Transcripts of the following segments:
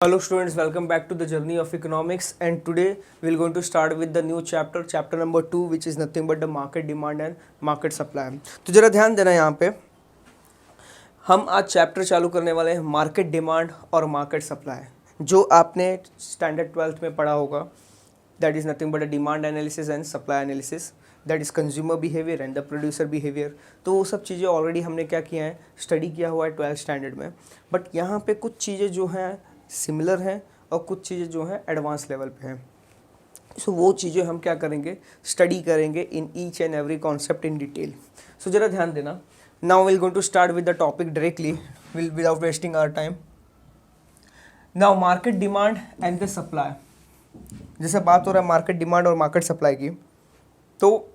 Hello students, welcome back to the journey of economics, and today we're going to start with the new chapter number 2, which is nothing but the market demand and market supply. तो जरा ध्यान देना यहाँ पे हम आज chapter चालू करने वाले हैं मार्केट डिमांड और मार्केट सप्लाई, जो आपने स्टैंडर्ड 12th में पढ़ा होगा. That is nothing but a demand analysis and supply analysis, that is consumer behaviour and the producer behaviour. तो वो सब चीज़ें ऑलरेडी हमने क्या किया है, स्टडी किया हुआ है 12th स्टैंडर्ड में. बट यहाँ पे कुछ चीज़ें जो हैं सिमिलर हैं और कुछ चीज़ें जो हैं एडवांस लेवल पे हैं. सो वो चीज़ें हम क्या करेंगे, स्टडी करेंगे in each and every concept in detail. So ज़रा ध्यान देना. Now will going to start with the topic directly without wasting our time. Now market demand and the supply. जैसे बात हो रहा है मार्केट डिमांड और मार्केट सप्लाई की, तो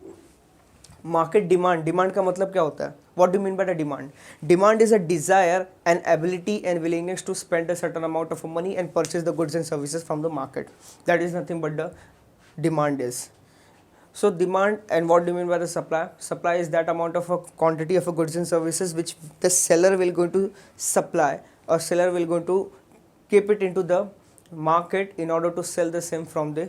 मार्केट डिमांड का मतलब क्या होता है? What do you mean by the demand? Demand is a desire and ability and willingness to spend a certain amount of money and purchase the goods and services from the market. That is nothing but the demand is. So demand, and what do you mean by the supply? Supply is that amount of a quantity of a goods and services which the seller will going to supply, or seller will going to keep it into the market in order to sell the same from the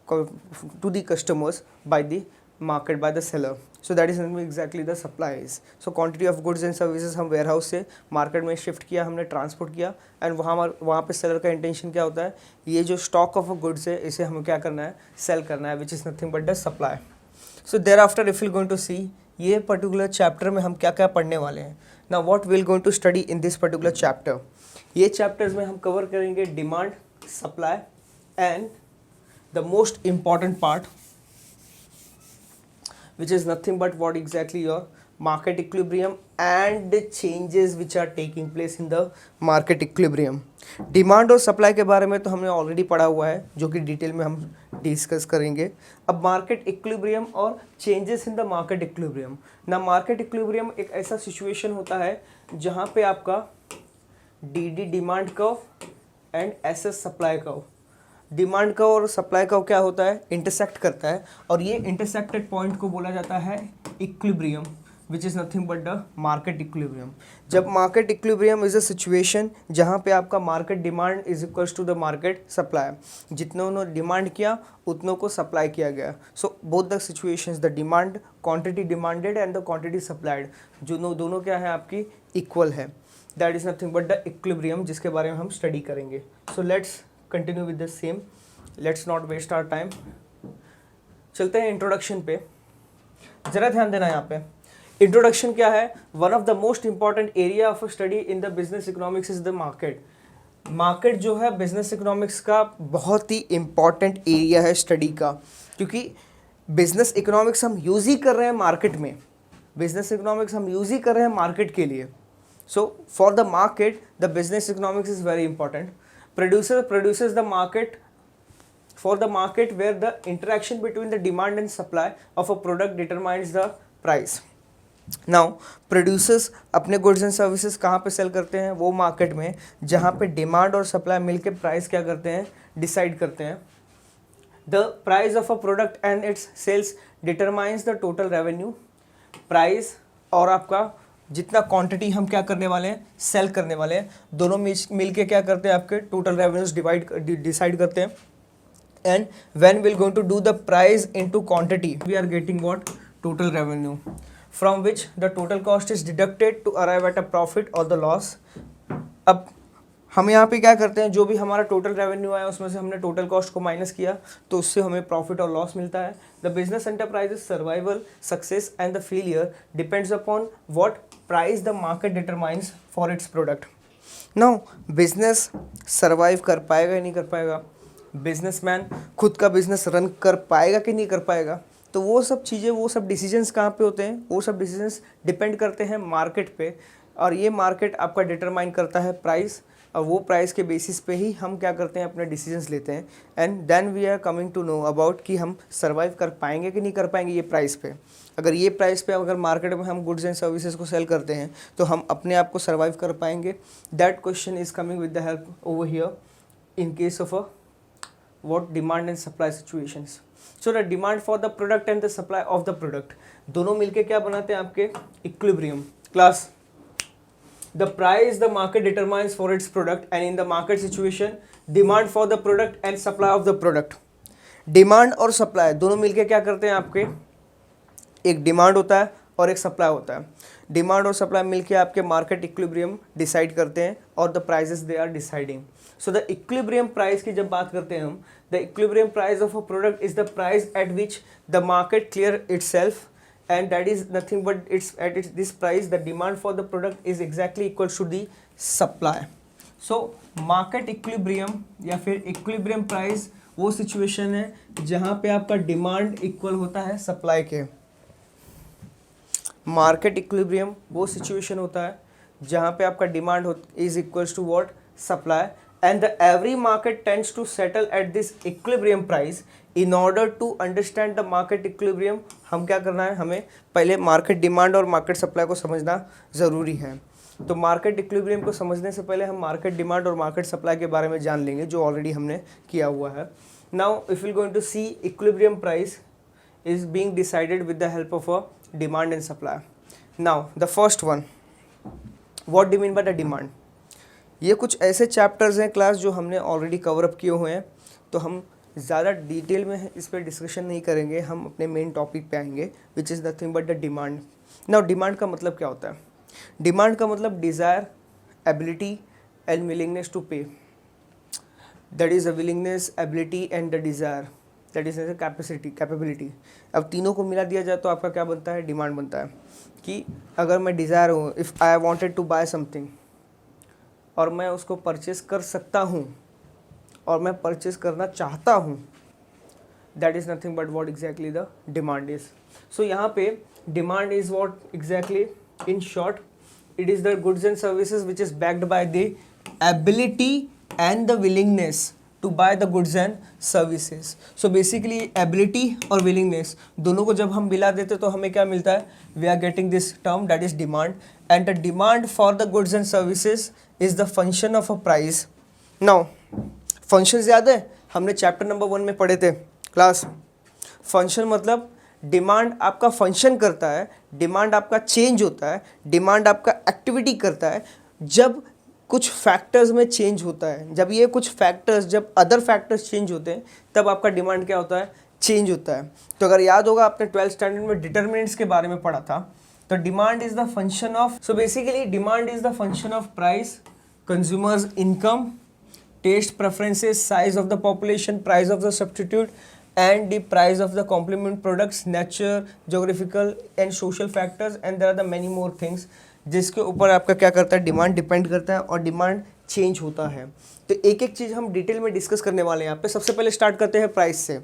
to the customers by the market, by the seller. So that is exactly the supply is. So quantity of goods and services हम warehouse से market में shift किया, हमने transport किया, and वहाँ पे seller का intention क्या होता है, ये जो stock of goods है इसे हमें क्या करना है, sell करना है, which is nothing but the supply. So thereafter if we going to see ये particular chapter में हम क्या क्या पढ़ने वाले हैं. Now what we going to study in this particular chapter? ये chapters में हम cover करेंगे demand, supply and the most important part, which is nothing but what exactly your market equilibrium and the changes which are taking place in the market equilibrium. Demand और supply के बारे में तो हमने already पढ़ा हुआ है, जो कि डिटेल में हम डिस्कस करेंगे. अब मार्केट इक्विलिब्रियम और changes in the market equilibrium. ना मार्केट इक्विलिब्रियम एक ऐसा सिचुएशन होता है जहाँ पे आपका D demand curve and SS supply curve, demand का और सप्लाई का क्या होता है, इंटरसेक्ट करता है, और ये इंटरसेक्टेड पॉइंट को बोला जाता है equilibrium, which is nothing but the market equilibrium. जब market equilibrium is a situation जहाँ पे आपका market demand is equals to the market supply, जितनों उन्होंने डिमांड किया उतनों को सप्लाई किया गया. So both the situations, the demand quantity demanded and the quantity supplied, जो दोनों क्या है आपकी इक्वल है. That is nothing but the equilibrium, जिसके बारे में हम स्टडी करेंगे. So let's continue with the same, let's not waste our time. चलते हैं इंट्रोडक्शन पे. जरा ध्यान देना यहाँ पे. इंट्रोडक्शन क्या है? One of the most important area of study in the business economics is the market. Market जो है बिजनेस इकोनॉमिक्स का बहुत ही इंपॉर्टेंट एरिया है स्टडी का, क्योंकि बिजनेस इकोनॉमिक्स हम यूज़ ही कर रहे हैं मार्केट में. बिजनेस इकोनॉमिक्स हम यूज़ ही कर रहे हैं मार्केट के लिए. So for the market the business economics is very important. Producer produces the market, for the market where the interaction between the demand and supply of a product determines the price. Now producers अपने goods and services कहाँ पे sell करते हैं? वो market में जहाँ पे demand और supply मिलके price क्या करते हैं, decide करते हैं. The price of a product and its sales determines the total revenue. Price और आपका जितना क्वांटिटी हम क्या करने वाले हैं, सेल करने वाले हैं, दोनों मिल के क्या करते हैं, आपके टोटल रेवेन्यूज डिसाइड करते हैं. And when will going to do the price into quantity, we are getting what, total revenue, from which the total cost is deducted to arrive at a profit और the loss. अब हम यहाँ पे क्या करते हैं, जो भी हमारा टोटल रेवेन्यू आया उसमें से हमने टोटल कॉस्ट को माइनस किया, तो उससे हमें प्रॉफिट और लॉस मिलता है. The business enterprises survival, success and the failure depends upon what price the market determines for its product. Now business survive कर पाएगा या नहीं कर पाएगा, बिजनेसमैन खुद का बिजनेस रन कर पाएगा कि नहीं कर पाएगा, तो वो सब चीज़ें, वो सब डिसीजंस कहाँ पे होते हैं, वो सब डिसीजंस डिपेंड करते हैं मार्केट पे, और ये मार्केट आपका डिटरमाइन करता है प्राइस, और वो प्राइस के बेसिस पे ही हम क्या करते हैं, अपने डिसीजंस लेते हैं. And then we are coming to know about कि हम सर्वाइव कर पाएंगे कि नहीं कर पाएंगे ये प्राइस पे. अगर ये प्राइस पे अगर मार्केट में हम गुड्स एंड सर्विसेज को सेल करते हैं तो हम अपने आप को सर्वाइव कर पाएंगे. That question is coming with the help over here in case of a what demand and supply situations. So the demand for the product and the supply of the product, दोनों मिलके क्या बनाते हैं आपके equilibrium. Class the price the market determines for its product and in the market situation demand for the product and supply of the product. Demand और supply दोनों मिलके क्या करते हैं आपके, एक डिमांड होता है और एक सप्लाई होता है। डिमांड और सप्लाई मिलके आपके मार्केट इक्विलिब्रियम डिसाइड करते हैं और the prices they are deciding. So the equilibrium price की जब बात करते हैं हम, the equilibrium price of a product is the price at which the market clear itself and that is nothing but it's at its this price the demand for the product is exactly equal to the supply. So market equilibrium या फिर equilibrium price वो situation है जहाँ पे आपका demand equal होता है supply के। मार्केट इक्विलिब्रियम वो सिचुएशन होता है जहाँ पे आपका demand is equals to what, supply, and the every market tends to settle at this equilibrium price. In order to understand the market equilibrium हम क्या करना है, हमें पहले मार्केट डिमांड और मार्केट सप्लाई को समझना ज़रूरी है। तो मार्केट इक्विलिब्रियम को समझने से पहले हम मार्केट डिमांड और मार्केट सप्लाई के बारे में जान लेंगे जो ऑलरेडी हमने किया हुआ है। Now if you going to see equilibrium price is being decided with the help of a demand and supply. Now the first one, what do mean by the demand. ये कुछ ऐसे चैप्टर्स हैं class जो हमने already cover up किए हुए हैं, तो हम ज़्यादा डिटेल में इस पर डिस्कशन नहीं करेंगे, हम अपने मेन टॉपिक पे आएंगे which is nothing but the demand. Now demand का मतलब क्या होता है? डिमांड का मतलब desire, ability and willingness to pay. That is a willingness, ability and the desire, that is capacity, capability. अब तीनों को मिला दिया जाए तो आपका क्या बनता है, डिमांड बनता है। कि अगर मैं डिज़ायर हूँ, if I wanted to buy something और मैं उसको परचेस कर सकता हूँ और मैं परचेस करना चाहता हूँ, that is nothing but what exactly the demand is. So यहाँ पे demand is what exactly, in short it is the goods and services which is backed by the ability and the willingness to buy the goods and services. So basically ability और willingness दोनों को जब हम मिला देते तो हमें क्या मिलता है, we are getting this term that is demand. And the demand for the goods and services is the function of a price. Now function याद है, हमने चैप्टर नंबर 1 में पढ़े थे क्लास। फंक्शन मतलब डिमांड आपका फंक्शन करता है, डिमांड आपका चेंज होता है, डिमांड आपका एक्टिविटी करता है जब कुछ फैक्टर्स में चेंज होता है। जब ये कुछ फैक्टर्स, जब अदर फैक्टर्स चेंज होते हैं तब आपका डिमांड क्या होता है, चेंज होता है। तो अगर याद होगा आपने 12th स्टैंडर्ड में डिटरमिनेंट्स के बारे में पढ़ा था, तो demand is the function of, so basically demand is the function of price, consumers income, taste preferences, size of the population, price of the substitute and the price of the complement products, nature, geographical and social factors and there are the many more things जिसके ऊपर आपका क्या करता है, demand depend करता है और demand change होता है। तो एक एक चीज़ हम डिटेल में डिस्कस करने वाले हैं यहाँ पे। सबसे पहले स्टार्ट करते हैं प्राइस से।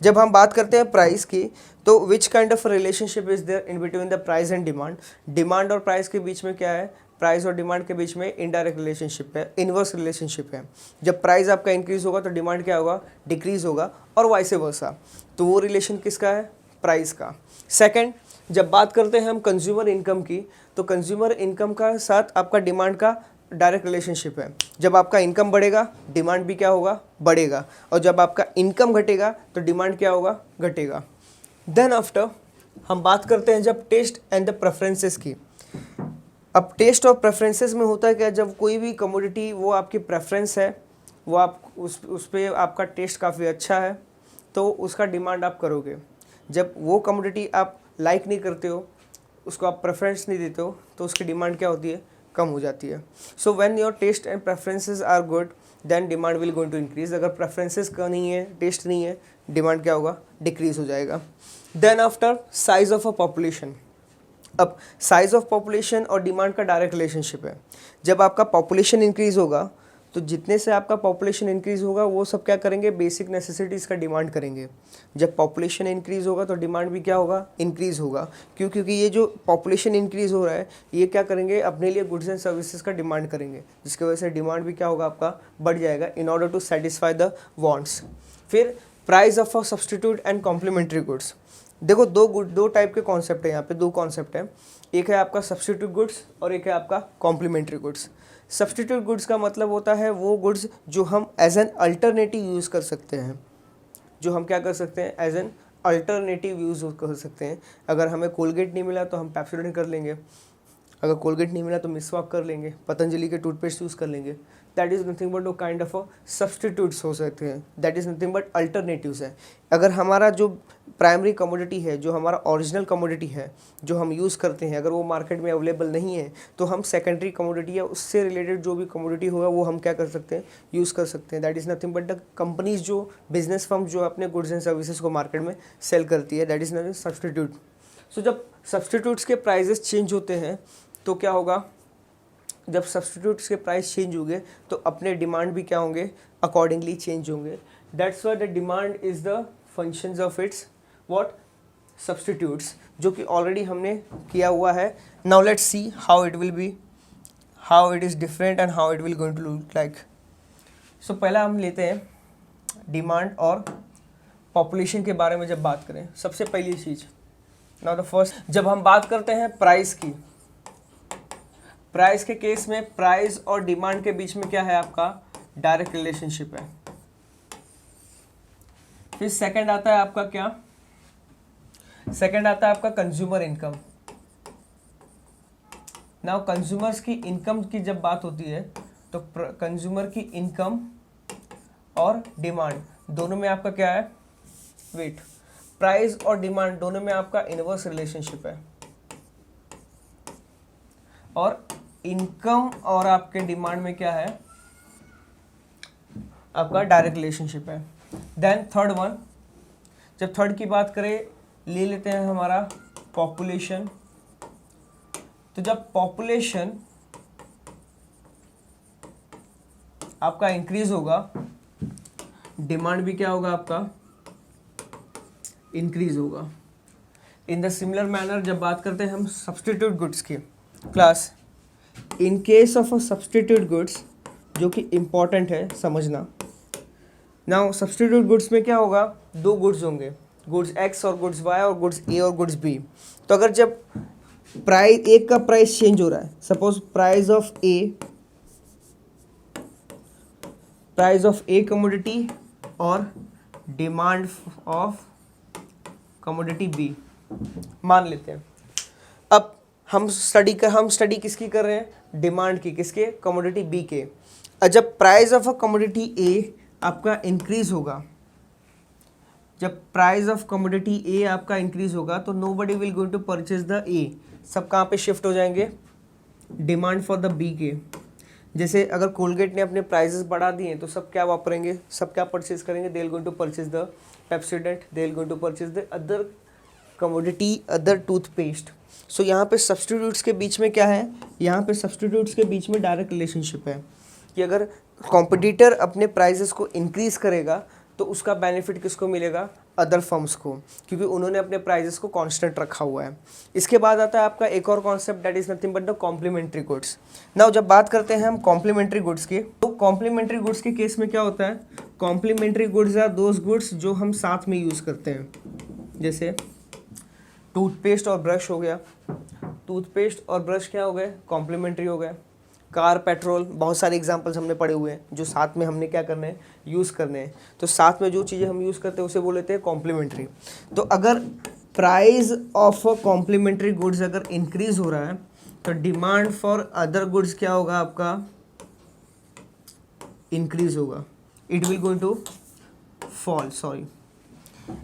जब हम बात करते हैं प्राइस की तो which kind of relationship is there in between the price and demand. Demand और प्राइस के बीच में क्या है, प्राइस और डिमांड के बीच में इनडायरेक्ट रिलेशनशिप है, इनवर्स रिलेशनशिप है। जब प्राइस आपका इंक्रीज होगा तो डिमांड क्या होगा, डिक्रीज होगा और वाइस वर्सा। तो वो रिलेशन किसका है, प्राइस का। सेकंड, जब बात करते हैं हम कंज्यूमर इनकम की, तो कंज्यूमर इनकम का साथ आपका डिमांड का डायरेक्ट रिलेशनशिप है। जब आपका इनकम बढ़ेगा डिमांड भी क्या होगा, बढ़ेगा, और जब आपका इनकम घटेगा तो डिमांड क्या होगा, घटेगा। देन आफ्टर हम बात करते हैं जब टेस्ट एंड द प्रेफरेंसेस की। अब टेस्ट और प्रेफरेंसेस में होता है क्या, जब कोई भी कमोडिटी वो आपकी प्रेफरेंस है, वो आप उस पर आपका टेस्ट काफ़ी अच्छा है तो उसका डिमांड आप करोगे। जब वो कमोडिटी आप लाइक नहीं करते हो, उसको आप प्रेफरेंस नहीं देते हो, तो उसकी डिमांड क्या होती है, कम हो जाती है। So when your taste and preferences are good then demand will going to increase. अगर प्रेफरेंसेस का नहीं है, टेस्ट नहीं है, डिमांड क्या होगा, डिक्रीज हो जाएगा। Then after size of a population. अब साइज ऑफ पॉपुलेशन और डिमांड का डायरेक्ट रिलेशनशिप है। जब आपका पॉपुलेशन इंक्रीज होगा तो जितने से आपका पॉपुलेशन इंक्रीज होगा वो सब क्या करेंगे, बेसिक नेसेसिटीज़ का डिमांड करेंगे। जब पॉपुलेशन इंक्रीज होगा तो डिमांड भी क्या होगा, इंक्रीज होगा। क्योंकि ये जो पॉपुलेशन इंक्रीज हो रहा है ये क्या करेंगे, अपने लिए गुड्स एंड सर्विसेज का डिमांड करेंगे, जिसकी वजह से डिमांड भी क्या होगा, आपका बढ़ जाएगा in order to satisfy the wants. फिर price of a substitute and complementary goods. देखो दो टाइप के कॉन्सेप्ट है यहाँ पे, दो कॉन्सेप्ट है। एक है आपका सब्सटीट्यूट गुड्स और एक है आपका कॉम्प्लीमेंट्री गुड्स। सब्सटीट्यूट गुड्स का मतलब होता है वो गुड्स जो हम एज एन अल्टरनेटिव यूज़ कर सकते हैं, जो हम क्या कर सकते हैं, एज एन अल्टरनेटिव यूज़ कर सकते हैं। अगर हमें कोलगेट नहीं मिला तो हम पेप्सोडेंट कर लेंगे, अगर कोलगेट नहीं मिला तो मिसवाक कर लेंगे, पतंजलि के टूथपेस्ट यूज़ कर लेंगे। दैट इज़ नथिंग बट वो काइंड ऑफ अ सब्सटीट्यूट्स हो सकते हैं, that is nothing but alternatives है। अगर हमारा जो प्राइमरी कमोडिटी है, जो हमारा ओरिजिनल कमोडिटी है, जो हम यूज़ करते हैं, अगर वो मार्केट में अवेलेबल नहीं है तो हम सेकेंडरी कमोडिटी या उससे रिलेटेड जो भी कमोडिटी होगा वो हम क्या कर सकते हैं, यूज़ कर सकते हैं। That is nothing but the companies, जो बिजनेस फर्म जो अपने गुड्स एंड सर्विसेज को मार्केट में सेल करती है, दैट इज़ नथिंग सब्सटीट्यूट। सो जब सब्सटीट्यूट्स के प्राइजेस चेंज होते हैं तो क्या होगा, जब सब्सटीट्यूट्स के प्राइस चेंज होंगे तो अपने डिमांड भी क्या होंगे, अकॉर्डिंगली चेंज होंगे। That's why the demand is the functions of its what, substitutes, जो कि ऑलरेडी हमने किया हुआ है। Now let's see how it will be, how it is different and how it will going to look like. So पहला हम लेते हैं डिमांड और पॉपुलेशन के बारे में जब बात करें, सबसे पहली चीज़, नाउ द फर्स्ट, जब हम बात करते हैं प्राइस की, प्राइस के केस में प्राइस और डिमांड के बीच में क्या है, आपका डायरेक्ट रिलेशनशिप है। फिर सेकंड आता है आपका क्या, सेकंड आता है आपका कंज्यूमर इनकम। नाउ कंज्यूमर्स की इनकम की जब बात होती है तो कंज्यूमर की इनकम और डिमांड दोनों में आपका क्या है, वेट, प्राइस और डिमांड दोनों में आपका इनवर्स रिलेशनशिप है, और इनकम और आपके डिमांड में क्या है, आपका डायरेक्ट रिलेशनशिप है। देन थर्ड वन, जब थर्ड की बात करें, ले लेते हैं हमारा पॉपुलेशन। तो जब पॉपुलेशन आपका इंक्रीज होगा, डिमांड भी क्या होगा, आपका इंक्रीज होगा। इन द सिमिलर मैनर जब बात करते हैं हम सब्सटीट्यूट गुड्स की class, in case of a substitute goods, जो कि इम्पॉर्टेंट है समझना। नाउ सब्सटीट्यूट गुड्स में क्या होगा, दो गुड्स होंगे, गुड्स एक्स और गुड्स वाई, और गुड्स ए और गुड्स बी। तो अगर जब प्राइस, एक का प्राइस चेंज हो रहा है, suppose price of A commodity और डिमांड ऑफ कमोडिटी बी मान लेते हैं। अब हम स्टडी किसकी कर रहे हैं, डिमांड की, किसके, कमोडिटी बी के। जब प्राइस ऑफ अ कमोडिटी ए आपका इंक्रीज होगा, जब प्राइस ऑफ कमोडिटी ए आपका इंक्रीज होगा तो nobody will going to purchase the a, सब कहाँ पे शिफ्ट हो जाएंगे, डिमांड फॉर द बी के। जैसे अगर कोलगेट ने अपने प्राइसेस बढ़ा दिए तो सब क्या वापरेंगे, सब क्या परचेज करेंगे, they will going to purchase the Pepsodent, they will going to purchase the other commodity, other toothpaste. So यहाँ पे सब्सटीट्यूट्स के बीच में क्या है, यहाँ पे सब्सटीट्यूट्स के बीच में डायरेक्ट रिलेशनशिप है कि अगर कॉम्पिटिटर अपने प्राइसेस को इंक्रीज करेगा तो उसका बेनिफिट किसको मिलेगा, अदर फर्म्स को, क्योंकि उन्होंने अपने प्राइसेस को कांस्टेंट रखा हुआ है। इसके बाद आता है आपका एक और concept, that is nothing but the complementary goods. Now जब बात करते हैं हम कॉम्प्लीमेंट्री गुड्स की, तो कॉम्प्लीमेंट्री गुड्स के केस में क्या होता है, complementary goods are those goods जो हम साथ में यूज़ करते हैं। जैसे टूथपेस्ट और ब्रश हो गया, टूथपेस्ट और ब्रश क्या हो गए, कॉम्प्लीमेंट्री हो गए। कार, पेट्रोल, बहुत सारे एग्जांपल्स हमने पढ़े हुए हैं जो साथ में हमने क्या करने हैं, यूज़ करने हैं। तो साथ में जो चीज़ें हम यूज़ करते हैं उसे बोल लेते हैं कॉम्प्लीमेंट्री। तो अगर प्राइस ऑफ कॉम्प्लीमेंट्री गुड्स अगर इंक्रीज हो रहा है तो डिमांड फॉर अदर गुड्स क्या होगा, आपका इंक्रीज होगा, it will going to fall, sorry,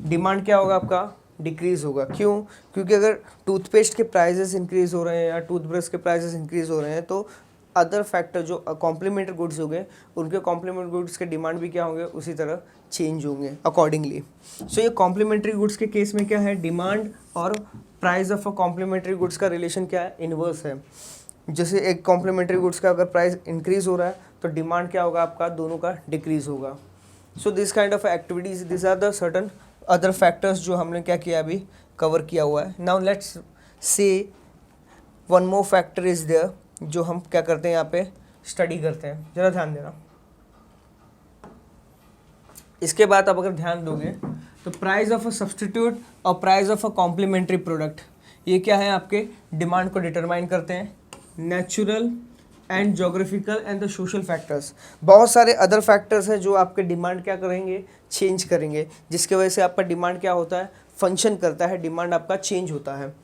demand क्या होगा, आपका डिक्रीज होगा। क्यों, क्योंकि अगर टूथपेस्ट के प्राइजेस इंक्रीज हो रहे हैं या टूथब्रश के प्राइजेस इंक्रीज हो रहे हैं तो अदर फैक्टर जो कॉम्प्लीमेंट्री गुड्स हो गए, उनके कॉम्प्लीमेंट्री गुड्स के डिमांड भी क्या होंगे, उसी तरह चेंज होंगे अकॉर्डिंगली। सो ये कॉम्प्लीमेंट्री गुड्स के केस में क्या है, डिमांड और price of a complementary goods का रिलेशन क्या है, इनवर्स है। जैसे एक कॉम्प्लीमेंट्री गुड्स का अगर प्राइस इंक्रीज हो रहा है तो डिमांड क्या होगा, आपका दोनों का डिक्रीज होगा। So this kind of activities, this are the certain other factors जो हमने क्या किया, अभी कवर किया हुआ है। Now let's say one more factor is there जो हम क्या करते हैं, यहाँ पे स्टडी करते हैं, जरा ध्यान देना। इसके बाद आप अगर ध्यान दोगे तो प्राइस ऑफ अ सब्सटीट्यूट और price of a complementary product, ये क्या है, आपके डिमांड को डिटरमाइन करते हैं। Natural and geographical and the social factors, बहुत सारे अदर फैक्टर्स हैं जो आपके डिमांड क्या करेंगे, चेंज करेंगे, जिसके वजह से आपका डिमांड क्या होता है, फंक्शन करता है, डिमांड आपका चेंज होता है।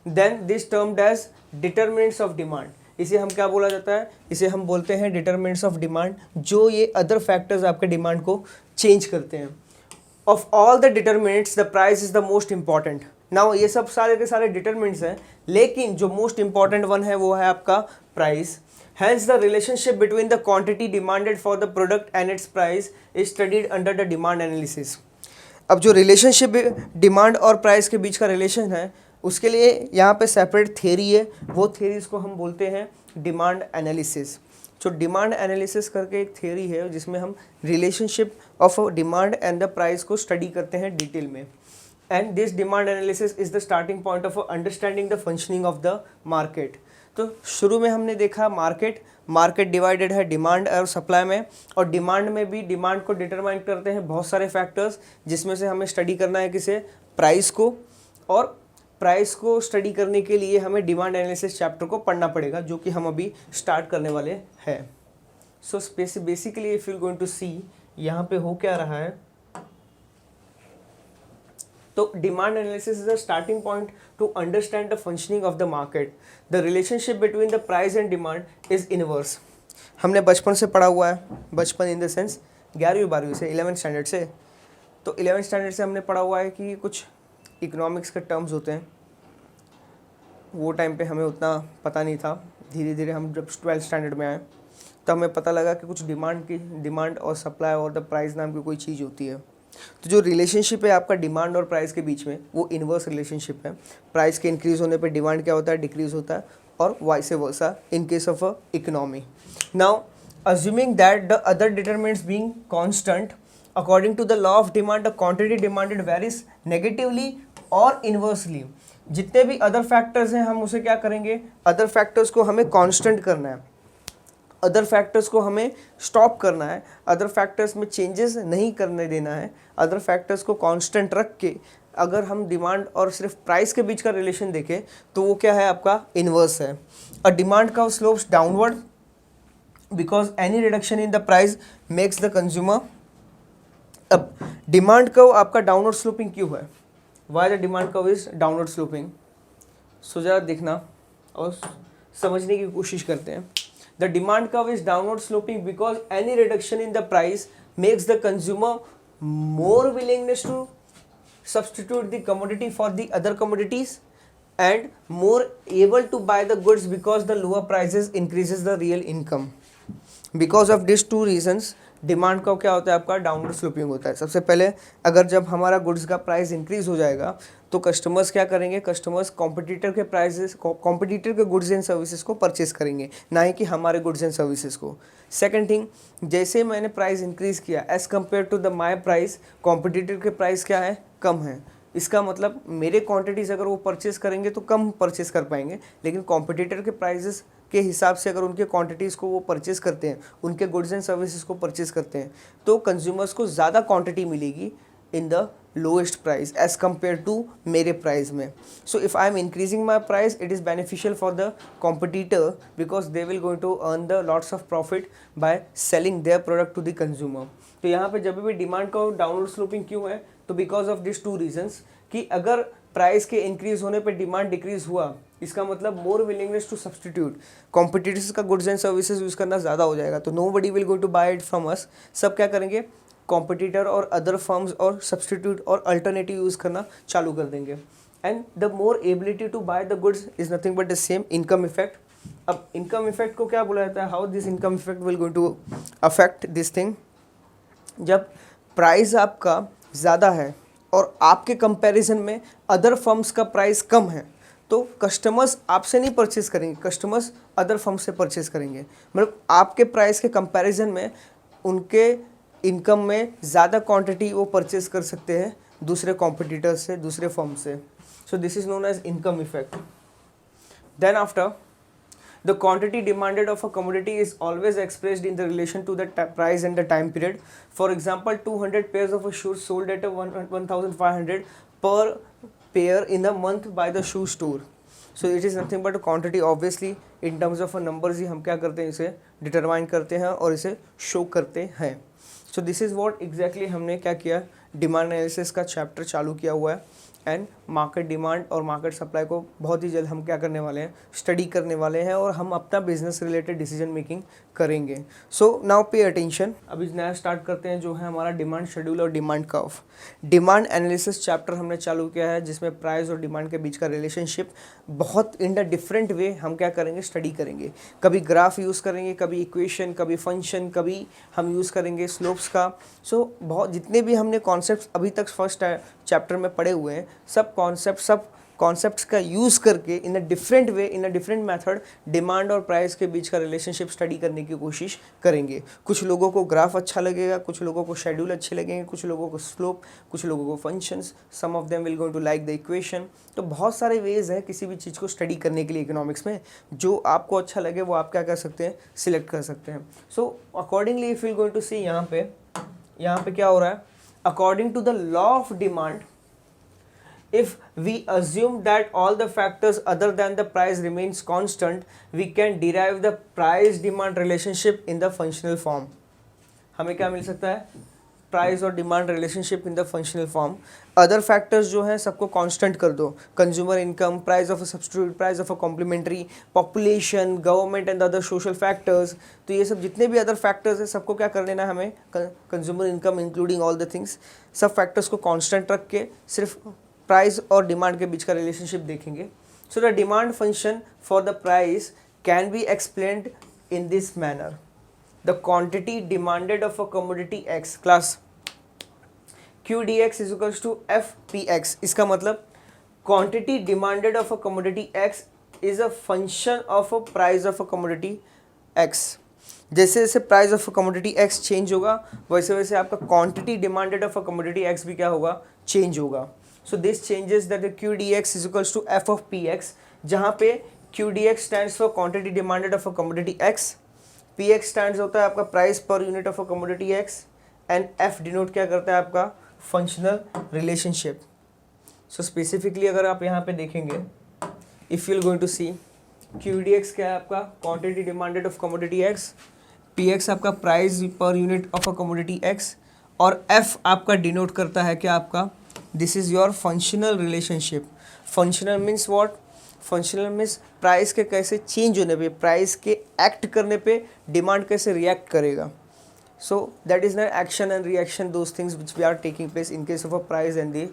Then this termed as determinants of demand. इसे हम क्या बोला जाता है, इसे हम बोलते हैं डिटर्मिनेंट्स ऑफ डिमांड, जो ये अदर फैक्टर्स आपके डिमांड को चेंज करते हैं। Of all the determinants the price is the most important. Now ये सब सारे के सारे डिटर्मिनेंट्स हैं, लेकिन जो मोस्ट इंपॉर्टेंट वन है वो है आपका price. Hence the relationship between the quantity demanded for the product and its price is studied under the demand analysis। अब जो रिलेशनशिप डिमांड और प्राइस के बीच का रिलेशन है, उसके लिए यहाँ पे सेपरेट थ्योरी है, वो थ्योरीज को हम बोलते हैं डिमांड एनालिसिस। जो डिमांड एनालिसिस करके एक थ्योरी है जिसमें हम relationship of demand and the price को स्टडी करते हैं डिटेल में। And this demand analysis is the starting point of understanding the functioning of the market. तो शुरू में हमने देखा मार्केट डिवाइडेड है डिमांड और सप्लाई में, और डिमांड में भी डिमांड को डिटरमाइन करते हैं बहुत सारे फैक्टर्स, जिसमें से हमें स्टडी करना है किसे, प्राइस को। और प्राइस को स्टडी करने के लिए हमें डिमांड एनालिसिस चैप्टर को पढ़ना पड़ेगा, जो कि हम अभी स्टार्ट करने वाले हैं। So basically if you going to see यहाँ पे हो क्या रहा है, तो demand analysis is a starting point to understand the functioning of the market. The relationship between the price and demand is inverse. हमने बचपन से पढ़ा हुआ है, बचपन इन द सेंस 11वीं 12वीं से, 11th स्टैंडर्ड से। तो 11th स्टैंडर्ड से हमने पढ़ा हुआ है कि कुछ इकोनॉमिक्स के टर्म्स होते हैं, वो टाइम पे हमें उतना पता नहीं था। धीरे धीरे हम जब 12th स्टैंडर्ड में आए तो हमें पता लगा कि कुछ डिमांड और सप्लाई और द प्राइस नाम की कोई चीज़ होती है। तो जो रिलेशनशिप है आपका डिमांड और प्राइस के बीच में, वो इन्वर्स रिलेशनशिप है। प्राइस के इंक्रीज होने पे डिमांड क्या होता है, डिक्रीज होता है, और vice versa in case of a economy. Now assuming that the other determinants being constant according to the law of demand, the quantity demanded varies negatively और इन्वर्सली। जितने भी अदर फैक्टर्स हैं हम उसे क्या करेंगे, अदर फैक्टर्स को हमें कांस्टेंट करना है, अदर फैक्टर्स को हमें स्टॉप करना है, अदर फैक्टर्स में चेंजेस नहीं करने देना है। अदर फैक्टर्स को कांस्टेंट रख के अगर हम डिमांड और सिर्फ प्राइस के बीच का रिलेशन देखें तो वो क्या है, आपका इन्वर्स है। A demand curve slopes downward because any reduction in the price makes the consumer. अब डिमांड कर्व आपका डाउनवर्ड स्लोपिंग क्यों है, why the demand curve is downward sloping. So जरा देखना और समझने की कोशिश करते हैं। The demand curve is downward sloping because any reduction in the price makes the consumer more willingness to substitute the commodity for the other commodities and more able to buy the goods because the lower prices increases the real income. Because of these two reasons, demand का क्या होता है, आपका downward sloping होता है। सबसे पहले अगर जब हमारा गुड्स का प्राइस इंक्रीज हो जाएगा तो कस्टमर्स क्या करेंगे, कस्टमर्स कॉम्पिटिटर के प्राइसेस, कॉम्पिटिटर के गुड्स एंड सर्विसेज को परचेस करेंगे, ना ही कि हमारे गुड्स एंड सर्विसेज को। सेकंड थिंग, जैसे मैंने प्राइस इंक्रीज किया as compare to the my price, competitor के प्राइस क्या है, कम है। इसका मतलब मेरे क्वांटिटीज़ अगर वो परचेस करेंगे तो कम परचेस कर पाएंगे, लेकिन कॉम्पिटिटर के प्राइसेस के हिसाब से अगर उनके क्वांटिटीज़ को वो परचेस करते हैं, उनके गुड्स एंड सर्विसेज को परचेस करते हैं, तो कंज्यूमर्स को ज़्यादा क्वांटिटी मिलेगी in the lowest price as compare to मेरे प्राइस में। So if I am increasing my price, it is beneficial for the competitor because they will going to earn the lots of profit by selling their product to the consumer. तो यहाँ पे जब भी demand का downward sloping क्यों है, तो because of this two reasons, कि अगर प्राइस के इंक्रीज होने पे डिमांड डिक्रीज हुआ, इसका मतलब more willingness to substitute, competitors का गुड्स एंड सर्विसेज यूज़ करना ज़्यादा हो जाएगा, तो nobody will go to buy it from us. सब क्या करेंगे, कॉम्पिटिटर और अदर फर्म्स और सब्सटीट्यूट और अल्टरनेटिव यूज़ करना चालू कर देंगे। And the more ability to buy the goods is nothing but the same income effect. अब इनकम इफेक्ट को क्या बोला जाता है, how this income effect will going to affect this thing. जब प्राइस आपका ज़्यादा है और आपके कंपैरिजन में अदर फर्म्स का प्राइस कम है, तो कस्टमर्स आपसे नहीं परचेस करेंगे, कस्टमर्स अदर फर्म से परचेस करेंगे। मतलब आपके प्राइस के कंपैरिजन में उनके इनकम में ज़्यादा क्वांटिटी वो परचेस कर सकते हैं दूसरे कॉम्पिटिटर्स से, दूसरे फर्म से। So this is known as income effect. Then after, the quantity demanded of a commodity is always expressed in the relation to the price and the time period. For example, 200 pairs of shoes sold at 1,500 per pair in a month by the shoe store. So it is nothing but a quantity, obviously in terms of a numbers ही हम क्या करते हैं, इसे determine करते हैं और इसे show करते हैं। So this is what exactly हमने क्या किया, डिमांड एनालिसिस का चैप्टर चालू किया हुआ है। एंड मार्केट डिमांड और मार्केट सप्लाई को बहुत ही जल्द हम क्या करने वाले हैं, स्टडी करने वाले हैं और हम अपना बिजनेस रिलेटेड डिसीजन मेकिंग करेंगे। सो नाउ पे अटेंशन, अभी नया स्टार्ट करते हैं जो है हमारा डिमांड शेड्यूल और demand curve. Demand analysis chapter हमने चालू किया है जिसमें प्राइस और डिमांड के बीच का रिलेशनशिप बहुत इन द डिफरेंट वे हम क्या करेंगे, स्टडी करेंगे। कभी ग्राफ यूज़ करेंगे, कभी इक्वेशन, कभी फंक्शन, कभी हम यूज़ करेंगे स्लोप्स का। सो बहुत जितने भी हमने कॉन्सेप्ट्स अभी तक फर्स्ट चैप्टर में पढ़े हुए हैं, सब कॉन्सेप्ट्स का यूज़ करके in a different way, in a different method demand और प्राइस के बीच का रिलेशनशिप स्टडी करने की कोशिश करेंगे। कुछ लोगों को ग्राफ अच्छा लगेगा, कुछ लोगों को शेड्यूल अच्छे लगेंगे, कुछ लोगों को स्लोप, कुछ लोगों को functions, some of them will going to like the equation. तो बहुत सारे वेज हैं किसी भी चीज़ को स्टडी करने के लिए इकोनॉमिक्स में, जो आपको अच्छा लगे वो आप क्या कर सकते हैं, सिलेक्ट कर सकते हैं। So accordingly if you going to see यहाँ पे क्या हो रहा है, according to the law of demand, if we assume that all the factors other than the price remains constant, we can derive the price demand relationship in the functional form. हमें क्या मिल सकता है, प्राइस और demand relationship in the functional form. Other factors जो हैं सबको constant कर दो, consumer income, price of a substitute, price of a complementary, population, government and other social factors. तो ये सब जितने भी अदर फैक्टर्स हैं सबको क्या कर लेना है हमें, consumer income including all the things, सब फैक्टर्स को कांस्टेंट रख के सिर्फ प्राइस और डिमांड के बीच का रिलेशनशिप देखेंगे। So the demand function for the price can be explained in this manner, the quantity demanded of a commodity X class QDX is equals to FPX। इसका मतलब quantity demanded of a commodity X is a function of a price of a commodity X. जैसे जैसे price of a commodity X change होगा वैसे वैसे आपका quantity demanded of a commodity X भी क्या होगा, चेंज होगा। So this changes that the QDX is equals to F of PX, जहाँ पे QDX stands for quantity demanded of a commodity X, PX stands होता है आपका price per unit of a commodity X, and F denote क्या करता है आपका functional relationship। So specifically अगर आप यहाँ पे देखेंगे, if you're going to see QDX क्या है आपका quantity demanded of commodity X, PX आपका price per unit of a commodity X, और F आपका denote करता है क्या आपका, this is your functional relationship. Functional means what, functional means price के कैसे चेंज होने पे, प्राइस के एक्ट करने पे डिमांड कैसे रिएक्ट करेगा। So that is not action and reaction, those things which we are taking place in case of a price and the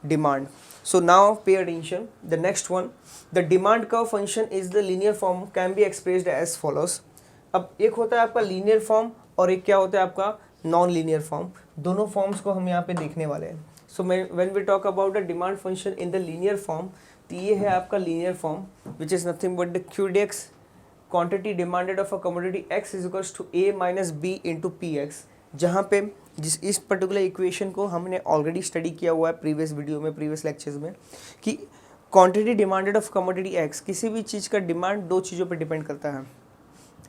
demand. So now pay attention, the next one, the demand curve function is the linear form, can be expressed as follows. अब एक होता है आपका linear form और एक क्या होता है आपका नॉन लीनियर फॉर्म। दोनों फॉर्म्स को हम यहाँ पे देखने वाले हैं। सो when we talk about the demand function in the linear form, तो ये है आपका linear form which is nothing but the QDX quantity demanded of a commodity X is equals to A minus B into PX, जहाँ पे इस particular equation को हमने already study किया हुआ है प्रीवियस वीडियो में, प्रीवियस लेक्चर्स में, कि quantity demanded of commodity x, किसी भी चीज़ का डिमांड दो चीज़ों पर डिपेंड करता है,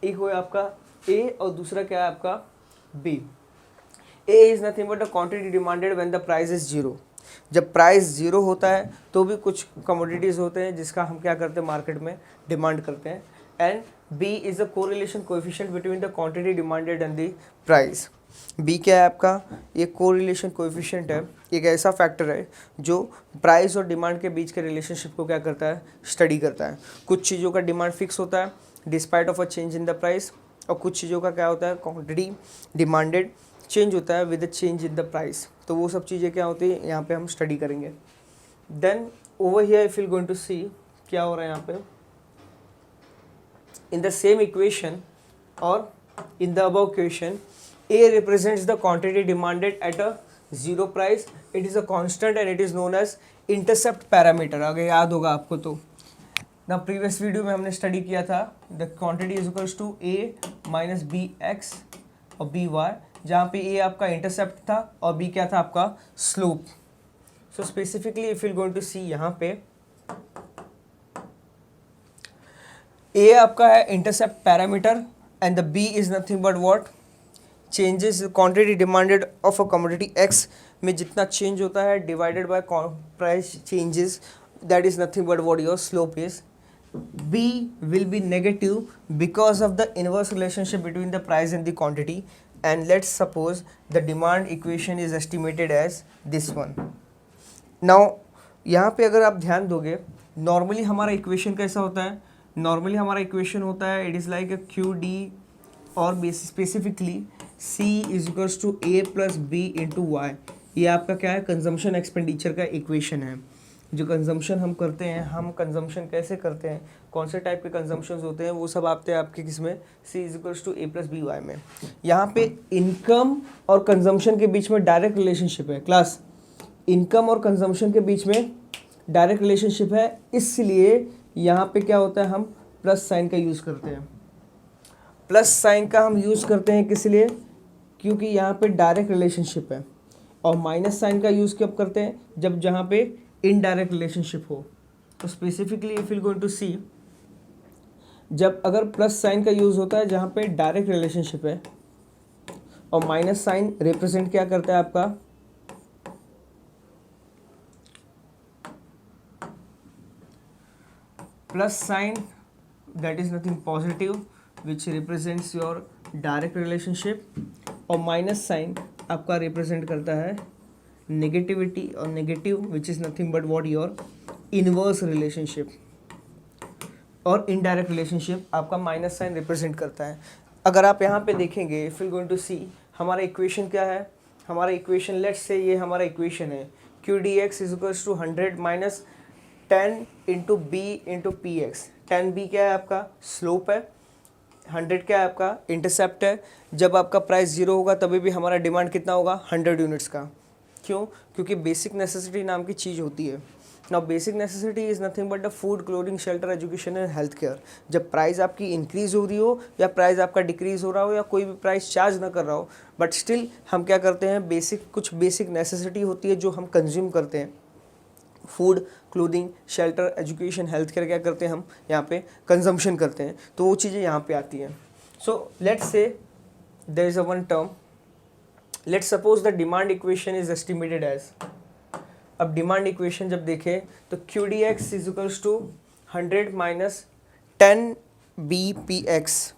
एक हो आपका A और दूसरा क्या है आपका B। A is nothing but the quantity demanded when the price is zero। जब प्राइस ज़ीरो होता है तो भी कुछ कमोडिटीज़ होते हैं जिसका हम क्या करते हैं, मार्केट में डिमांड करते हैं। And B is the correlation coefficient between the quantity demanded and the price. B क्या है आपका, ये कोरिलेशन कोएफिशिएंट है, एक ऐसा फैक्टर है जो प्राइस और डिमांड के बीच के रिलेशनशिप को क्या करता है, स्टडी करता है। कुछ चीज़ों का डिमांड फिक्स होता है despite of a change in the price, और कुछ चीज़ों का क्या होता है, क्वांटिटी डिमांडेड चेंज होता है with the change in the price. तो वो सब चीज़ें क्या होती है यहाँ पे हम स्टडी करेंगे। Then over here if you going to see क्या हो रहा है यहाँ पे, इन द सेम इक्वेशन और in the above equation, A represents the quantity demanded at a zero price, it is a constant and it is known as intercept parameter। अगर याद होगा आपको तो ना प्रीवियस वीडियो में हमने स्टडी किया था, the quantity is equals to A minus BX और BY, जहाँ पे A आपका इंटरसेप्ट था और B क्या था आपका slope. So specifically if you going to see यहाँ पे A आपका है intercept parameter and the B is nothing but what, changes quantity demanded of a commodity X में जितना चेंज होता है divided by price changes, that is nothing but what your slope is. B will be negative because of the inverse relationship between the price and the quantity, and let's suppose the demand equation is estimated as this one. Now यहाँ पे अगर आप ध्यान दोगे, normally हमारा equation कैसा होता है, नॉर्मली हमारा इक्वेशन होता है it is like a Q D और specifically C is equals to A plus B into Y. ये आपका क्या है, कंजम्पशन एक्सपेंडिचर का इक्वेशन है। जो कंजम्पशन हम करते हैं, हम कंजम्पशन कैसे करते हैं, कौन से टाइप के कंजम्पशंस होते हैं, वो सब आते हैं आपके किस में, C is equals to A plus B Y में। यहाँ पे इनकम और कंजम्पशन के बीच में डायरेक्ट रिलेशनशिप है क्लास, इनकम और कंजम्पशन के बीच में डायरेक्ट रिलेशनशिप है, इसलिए यहाँ पे क्या होता है, हम प्लस साइन का यूज़ करते हैं। प्लस साइन का हम यूज़ करते हैं किस लिए, क्योंकि यहाँ पे डायरेक्ट रिलेशनशिप है। और माइनस साइन का यूज़ कब करते हैं, जब जहाँ पे इनडायरेक्ट रिलेशनशिप हो। तो specifically if you going to see, जब अगर प्लस साइन का यूज़ होता है जहाँ पे डायरेक्ट रिलेशनशिप है, और माइनस साइन रिप्रेजेंट क्या करता है आपका, plus sign that is nothing positive which represents your direct relationship, और माइनस साइन आपका रिप्रेजेंट करता है नेगेटिविटी, और negative which is nothing but what your inverse relationship, और इनडायरेक्ट रिलेशनशिप आपका माइनस साइन रिप्रेजेंट करता है। अगर आप यहाँ पे देखेंगे, इफ यू गोइंग टू सी, हमारा इक्वेशन क्या है, हमारा इक्वेशन लेट्स से ये हमारा इक्वेशन है Q D X is equals to 100 minus 10 into B into P X. 10b क्या है आपका, स्लोप है, 100 क्या है आपका, इंटरसेप्ट है। जब आपका प्राइस 0 होगा तभी भी हमारा डिमांड कितना होगा, 100 यूनिट्स का। क्यों, क्योंकि बेसिक नेसेसिटी नाम की चीज़ होती है। Now basic necessity is nothing but the food, clothing, shelter, education and health care. जब प्राइस आपकी इंक्रीज़ हो रही हो या प्राइस आपका डिक्रीज़ हो रहा हो या कोई भी प्राइस चार्ज ना कर रहा हो, बट स्टिल हम क्या करते हैं, कुछ बेसिक नेसेसिटी होती है जो हम कंज्यूम करते हैं। Food, clothing, shelter, education, health care क्या करते हैं हम यहाँ पे कंजम्पशन करते हैं, तो वो चीज़ें यहाँ पे आती हैं। So let's say there is a one term, let's suppose the demand equation is estimated as. अब डिमांड इक्वेशन जब देखें तो Q D X is equals to 100 minus 10 B P X,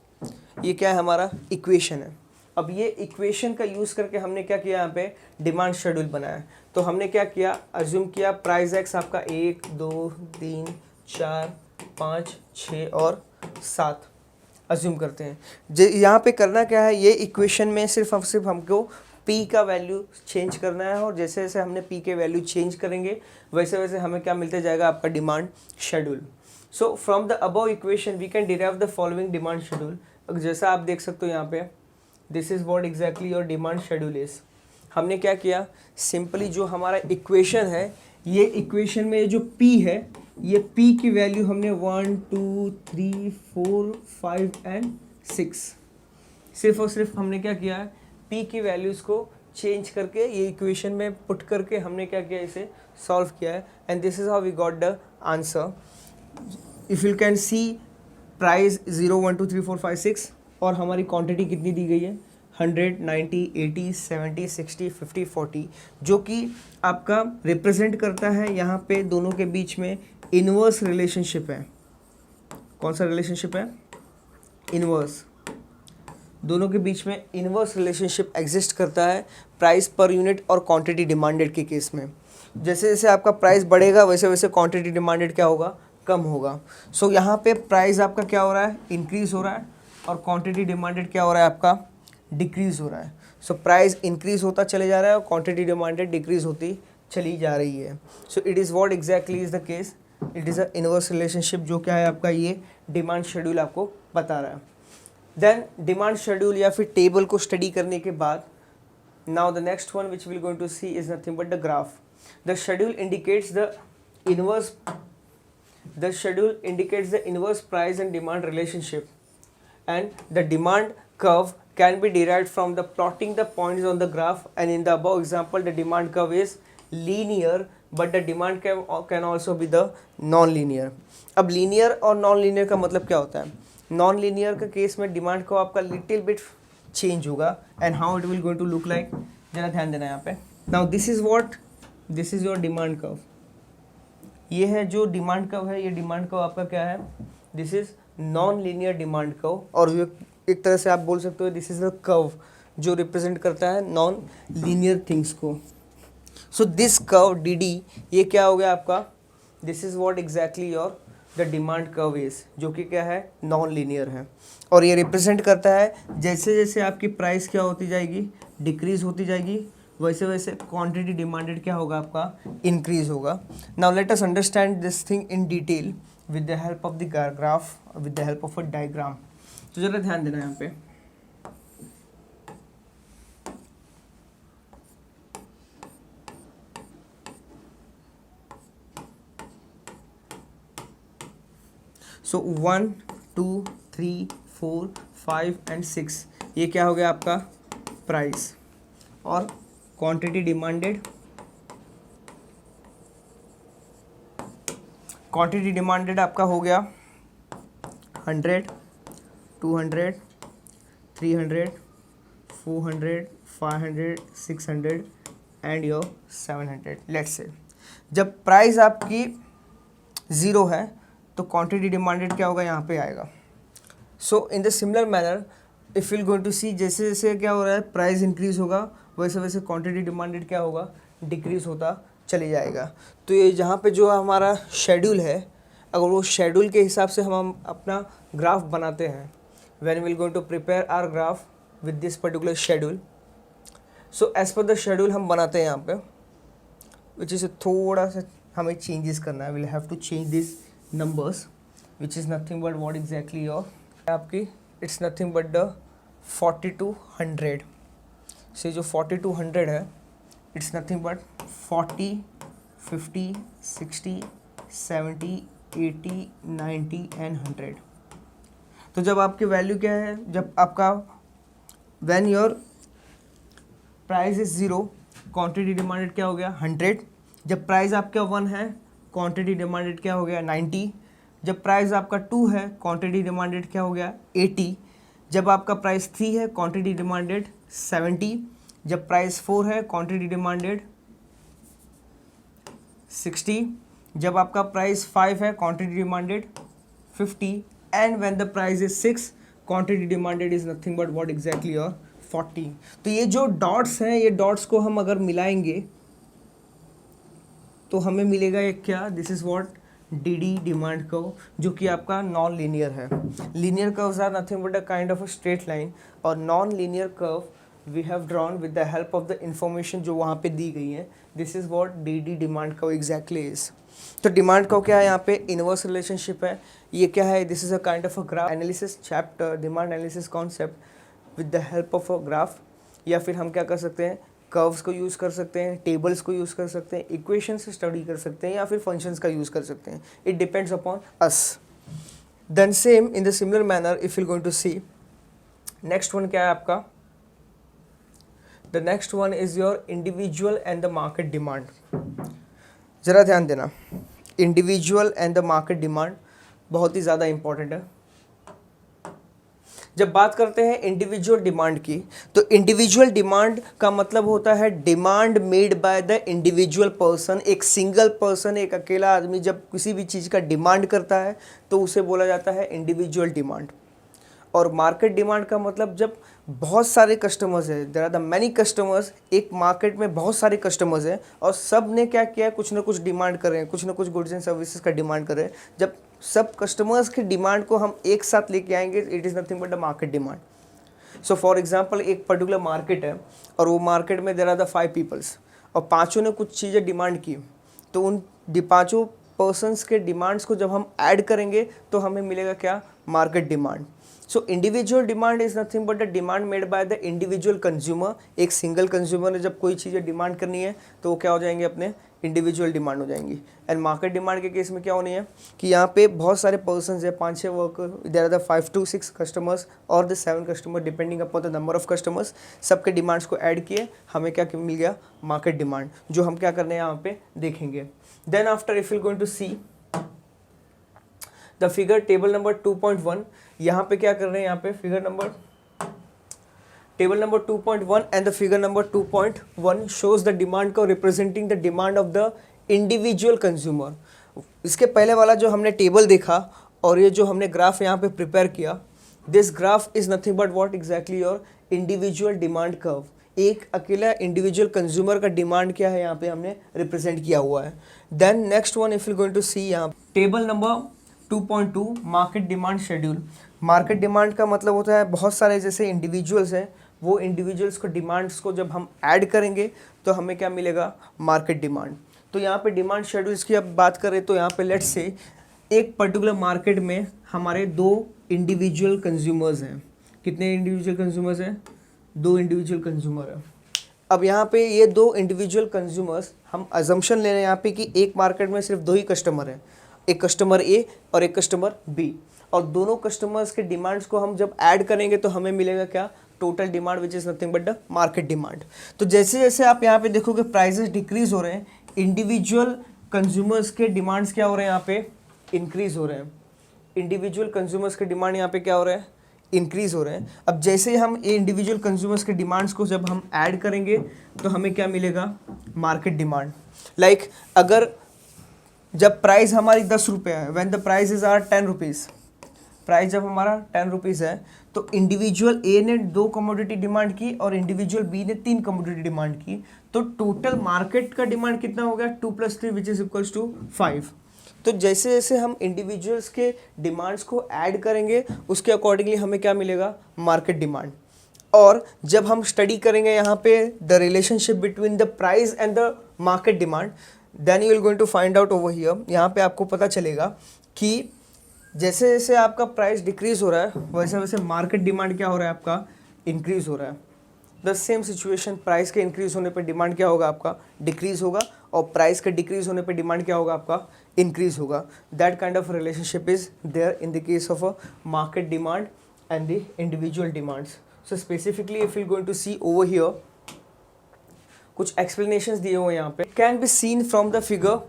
ये क्या है, हमारा इक्वेशन है। अब ये इक्वेशन का यूज़ करके हमने क्या किया, यहाँ पे डिमांड शेड्यूल बनाया। तो हमने क्या किया, अज्यूम किया प्राइस एक्स आपका 1 2 3 4 5 6 और 7 अज्यूम करते हैं। यहाँ पे करना क्या है, ये इक्वेशन में सिर्फ हमको P का वैल्यू चेंज करना है, और जैसे जैसे हमने P के वैल्यू चेंज करेंगे वैसे वैसे हमें क्या मिलते जाएगा, आपका demand schedule. So from the above equation we can derive the following demand schedule. जैसा आप देख सकते हो यहाँ पे, this is what exactly your demand schedule is. हमने क्या किया, सिंपली जो हमारा इक्वेशन है, ये इक्वेशन में जो P है, ये P की वैल्यू हमने 1 2 3 4 5 एंड 6 सिर्फ और सिर्फ हमने क्या किया है, P की वैल्यूज़ को चेंज करके ये इक्वेशन में पुट करके हमने क्या किया, इसे सॉल्व किया है। And this is how we got the answer. If you can see price 0 1 2 3 4 5 6 और हमारी क्वांटिटी कितनी दी गई है, 100 90 80 70 60 50 40, जो कि आपका रिप्रेजेंट करता है यहाँ पे दोनों के बीच में इनवर्स रिलेशनशिप है। कौन सा रिलेशनशिप है, इनवर्स। दोनों के बीच में इनवर्स रिलेशनशिप एग्जिस्ट करता है प्राइस पर यूनिट और क्वांटिटी डिमांडेड के केस में। जैसे जैसे आपका प्राइस बढ़ेगा वैसे वैसे क्वांटिटी डिमांडेड क्या होगा, कम होगा। सो यहाँ पे प्राइस आपका क्या हो रहा है, इंक्रीज़ हो रहा है, और क्वांटिटी डिमांडेड क्या हो रहा है, आपका डिक्रीज़ हो रहा है। सो प्राइस इंक्रीज़ होता चले जा रहा है और क्वांटिटी डिमांडेड डिक्रीज़ होती चली जा रही है। So it is what exactly is the case, it is a inverse relationship, जो क्या है आपका ये डिमांड शेड्यूल आपको बता रहा है। देन डिमांड शेड्यूल या फिर टेबल को स्टडी करने के बाद, now the next one which will going to see is nothing but the graph. The schedule indicates the inverse price and demand relationship, and the demand curve can be derived from the plotting the points on the graph, and in the above example the demand curve is linear but the demand can also be the non-linear। अब linear और non-linear का मतलब क्या होता है, non-linear का case में demand को आपका little bit change होगा, and how it will going to look like, जरा ध्यान देना यहाँ पे। now this is your demand curve, ये है जो डिमांड कर्व है, ये डिमांड कर्व आपका क्या है, this is non linear demand curve, और एक तरह से आप बोल सकते हो दिस इज द कर्व जो रिप्रेजेंट करता है नॉन लीनियर थिंग्स को। So this curve D D, ये क्या हो गया आपका, this is what exactly your the demand curve is, जो कि क्या है, नॉन लीनियर है। और ये रिप्रेजेंट करता है जैसे जैसे आपकी प्राइस क्या होती जाएगी, डिक्रीज होती जाएगी, वैसे वैसे क्वांटिटी डिमांडेड क्या होगा आपका, इंक्रीज होगा। Now let us understand this thing in detail with the help of the graph, with the help of a diagram. तो जरा ध्यान देना यहाँ पे, सो 1 2 3 4 5 एंड 6, ये क्या हो गया आपका प्राइस, और क्वांटिटी डिमांडेड, क्वांटिटी डिमांडेड आपका हो गया 100 200 300 400 500 600 एंड योर 700। लेट्स से जब प्राइस आपकी 0 है तो क्वांटिटी डिमांडेड क्या होगा, यहाँ पे आएगा। So in the similar manner if you going to see, जैसे जैसे क्या हो रहा है, प्राइस इंक्रीज होगा, वैसे वैसे क्वांटिटी डिमांडेड क्या होगा, डिक्रीज होता चले जाएगा। तो ये जहाँ पे जो हमारा शेड्यूल है, अगर वो शेड्यूल के हिसाब से हम अपना ग्राफ बनाते हैं, when we will going to prepare our graph with this particular schedule, so as per the schedule हम बनाते हैं यहाँ पे, विच इज़ थोड़ा सा हमें चेंजेस करना है, will have to change this numbers which is nothing but what exactly your आपकी, it's nothing but the 40 to 100 से जो 40 to 100 है, it's nothing but 40 50 60 70 80 90 and 100। तो जब आपकी वैल्यू क्या है, जब आपका when your price is 0, quantity demanded क्या हो गया 100, जब प्राइस आपका 1 है, क्वांटिटी डिमांडेड क्या हो गया 90, जब प्राइस आपका 2 है, क्वांटिटी डिमांडेड क्या हो गया 80, जब आपका प्राइस 3 है, क्वांटिटी डिमांडेड 70, जब प्राइस 4 है, क्वांटिटी डिमांडेड 60, जब आपका प्राइस 5 है, quantity demanded 50, and when the price is 6, quantity demanded is nothing but what exactly और 40। तो ये जो डॉट्स हैं, ये डॉट्स को हम अगर मिलाएंगे तो हमें मिलेगा एक क्या, this is what D D demand curve, जो कि आपका नॉन लीनियर है। Linear curves are nothing but a kind of a straight line, और non linear curve we have drawn with the help of the information जो वहाँ पे दी गई है। This is what D D demand curve exactly is. तो demand curve क्या है, यहाँ पे इनवर्स रिलेशनशिप है। ये क्या है, this is a kind of a graph analysis chapter, demand analysis concept with the help of a graph, या फिर हम क्या कर सकते हैं, कर्व्स को यूज़ कर सकते हैं, टेबल्स को यूज़ कर सकते हैं, इक्वेशन से स्टडी कर सकते हैं, या फिर फंक्शंस का यूज़ कर सकते हैं। It depends upon us. Then same in the similar manner if you going to see, next one क्या है आपका, the next one is your individual and the market demand. ज़रा ध्यान देना, individual and the market demand बहुत ही ज़्यादा important है। जब बात करते हैं इंडिविजुअल डिमांड की, तो इंडिविजुअल डिमांड का मतलब होता है demand made by the individual person. एक सिंगल पर्सन, एक अकेला आदमी जब किसी भी चीज़ का डिमांड करता है तो उसे बोला जाता है इंडिविजुअल डिमांड। और मार्केट डिमांड का मतलब जब बहुत सारे कस्टमर्स हैं, there are the many customers, एक मार्केट में बहुत सारे कस्टमर्स हैं और सब ने क्या किया है, कुछ ना कुछ डिमांड कर रहे हैं, कुछ ना कुछ गुड्स एंड सर्विसेज का डिमांड कर रहे हैं। जब सब कस्टमर्स की डिमांड को हम एक साथ लेके आएंगे, it is nothing but the market demand. So for example, एक पर्टिकुलर मार्केट है और वो मार्केट में देयर आर द 5 पीपल्स, और पाँचों ने कुछ चीज़ें डिमांड की, तो उन पाँचों पर्सनस के डिमांड्स को जब हम ऐड करेंगे तो हमें मिलेगा क्या, market demand. So individual demand is nothing but the demand made by the individual consumer. एक सिंगल कंज्यूमर ने जब कोई चीज़ें डिमांड करनी है तो वो क्या हो जाएंगे, अपने इंडिविजुअल डिमांड हो जाएंगी। एंड मार्केट डिमांड के केस में क्या होनी है कि यहाँ पे बहुत सारे पर्सन्स है, 5-6 worker, there are the 5 to 6 customers और the 7 customer depending upon the number of customers. सबके डिमांड्स को ऐड किए, हमें क्या मिल गया, मार्केट डिमांड, जो हम क्या करने हैं यहाँ पे देखेंगे। Then after if you going to see the figure table number 2.1, यहाँ पे क्या कर रहे हैं, यहाँ पे figure number table number 2.1 and the figure number 2.1 shows the demand curve representing the demand of the individual consumer। इसके पहले वाला जो हमने टेबल देखा और ये जो हमने ग्राफ यहाँ पे प्रिपेयर किया, this graph is nothing but what exactly your individual demand curve. एक अकेला इंडिविजुअल कंज्यूमर का डिमांड क्या है यहाँ पे हमने रिप्रेजेंट किया हुआ है। Then next one if you going to see यहाँ table number 2.2 market demand schedule. Market demand का मतलब होता है बहुत सारे जैसे इंडिविजुअल्स हैं, वो इंडिविजुअल्स को डिमांड्स को जब हम ऐड करेंगे तो हमें क्या मिलेगा, मार्केट डिमांड। तो यहाँ पे डिमांड शेड्यूल्स की अब बात करें तो यहाँ पे लेट्स से एक पर्टिकुलर मार्केट में हमारे दो इंडिविजुअल कंज्यूमर्स हैं। कितने इंडिविजुअल कंज्यूमर्स हैं, दो इंडिविजुअल कंज्यूमर है। अब यहाँ पे ये दो इंडिविजुअल कंज्यूमर्स, हम अजम्पशन ले रहे हैं यहाँ पे कि एक मार्केट में सिर्फ दो ही कस्टमर हैं, एक कस्टमर ए और एक कस्टमर बी, और दोनों कस्टमर्स के डिमांड्स को हम जब ऐड करेंगे तो हमें मिलेगा क्या, total demand which is nothing but the market demand. तो जैसे जैसे आप यहाँ पे देखोगे प्राइसेस डिक्रीज हो रहे हैं, इंडिविजुअल कंज्यूमर्स के डिमांड्स क्या हो रहे हैं, यहाँ पे इंक्रीज हो रहे हैं। इंडिविजुअल कंज्यूमर्स के डिमांड यहाँ पे क्या हो रहे हैं, इंक्रीज हो रहे हैं। अब जैसे हम इंडिविजुअल कंज्यूमर्स के डिमांड्स को जब हम ऐड करेंगे तो हमें क्या मिलेगा, मार्केट डिमांड। लाइक अगर जब प्राइस हमारी 10 रुपये है, when the price is are 10 rupees, price जब हमारा 10 रुपीज़ है तो इंडिविजुअल ए ने 2 कमोडिटी डिमांड की और इंडिविजुअल बी ने 3 कमोडिटी डिमांड की, तो टोटल मार्केट का डिमांड कितना हो गया, 2 + 3 विच इज इक्वल्स टू 5। तो जैसे जैसे हम इंडिविजुअल्स के डिमांड्स को ऐड करेंगे उसके अकॉर्डिंगली हमें क्या मिलेगा, मार्केट डिमांड। और जब हम स्टडी करेंगे यहाँ पे the relationship between the price and the market demand, then you will going to find out over here. यहाँ पे आपको पता चलेगा कि जैसे जैसे आपका प्राइस डिक्रीज हो रहा है वैसे वैसे मार्केट डिमांड क्या हो रहा है, आपका इंक्रीज हो रहा है। द सेम सिचुएशन, प्राइस के इंक्रीज होने पे डिमांड क्या होगा, आपका डिक्रीज होगा, और प्राइस के डिक्रीज होने पे डिमांड क्या होगा, आपका इंक्रीज होगा। That kind of relationship is there in the case of a market demand and the individual demands. So specifically if you going to see over here, कुछ एक्सप्लेनेशंस दिए हुए यहाँ पे, can be seen from the figure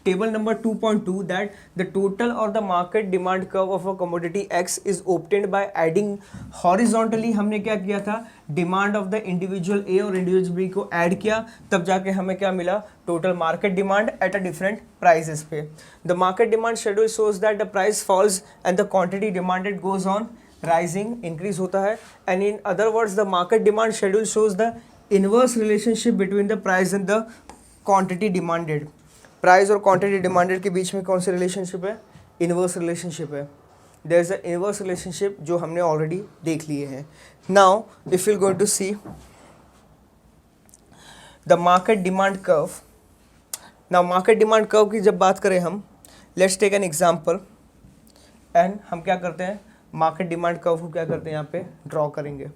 table number 2.2 that the total or the market demand curve of a commodity X is obtained by adding horizontally। हमने क्या किया था, demand of the individual ए और इंडिविजुअल बी को add किया, तब जाके हमें क्या मिला, total market demand at a different prices पे। The market demand schedule shows that the price falls and the quantity demanded goes on rising, increase होता है। And in other words the market demand schedule shows the inverse relationship between the price and the quantity demanded. Price और quantity demanded के बीच में कौन सी relationship है, inverse relationship है। There is a inverse relationship जो हमने ऑलरेडी देख लिए हैं। Now if you going to see the market demand curve. Now market demand curve की जब बात करें हम, let's take an example and हम क्या करते हैं, मार्केट डिमांड कर्व को क्या करते हैं, यहाँ पे ड्रॉ करेंगे।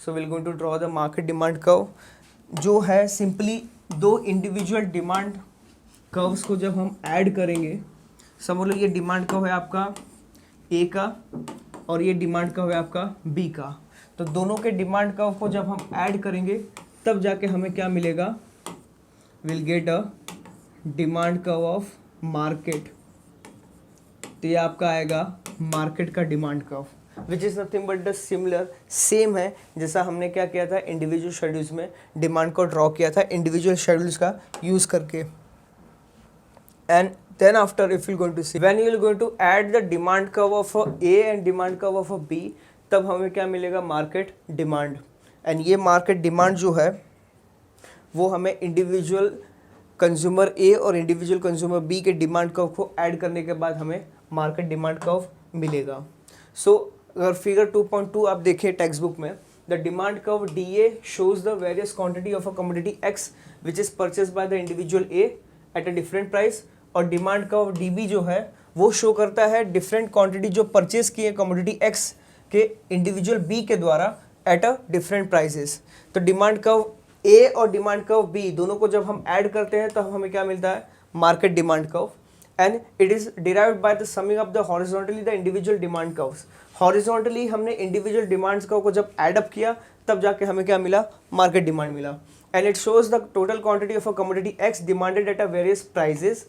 So will going to draw the market demand curve, जो है सिंपली दो इंडिविजुअल डिमांड कर्व्स को जब हम ऐड करेंगे, समझ लो ये डिमांड कर्व है आपका ए का और ये डिमांड कर्व है आपका बी का। तो दोनों के डिमांड कर्व को जब हम ऐड करेंगे तब जाके हमें क्या मिलेगा, will get a demand curve of market. तो ये आपका आएगा मार्केट का demand curve which is nothing but the similar, same है जैसा हमने क्या किया था इंडिविजुअल शेड्यूल्स में डिमांड को ड्रॉ किया था इंडिविजुअल शेड्यूल्स का यूज़ करके। And then after if you're going to see when you're going to add the demand curve of a A and demand curve of a B, तब हमें क्या मिलेगा, मार्केट डिमांड। एंड ये market demand जो है वो हमें इंडिविजुअल कंज्यूमर ए और इंडिविजुअल कंज्यूमर बी के डिमांड कर्व को ऐड करने के बाद हमें मार्केट डिमांड कर्व मिलेगा। सो अगर फिगर 2.2 आप देखें टेक्स्ट बुक में, the demand curve D A shows the various quantity of a commodity x which is purchase by the individual A eight a different price, और डिमांड कर्व डीबी जो है वो show करता है different quantity जो purchase किए commodity x के individual B के द्वारा एट अ डिफरेंट प्राइसेस। तो डिमांड कर्व ए और डिमांड कर्व बी दोनों को जब हम ऐड करते हैं तो हमें क्या मिलता है, market demand curve. And it is derived by the summing of the horizontally the individual demand curves. Horizontally हमने इंडिविजुअल डिमांड्स कर्व को जब ऐड अप किया तब जाके हमें क्या मिला, मार्केट डिमांड मिला। And it shows the total quantity of a commodity x demanded at a various prices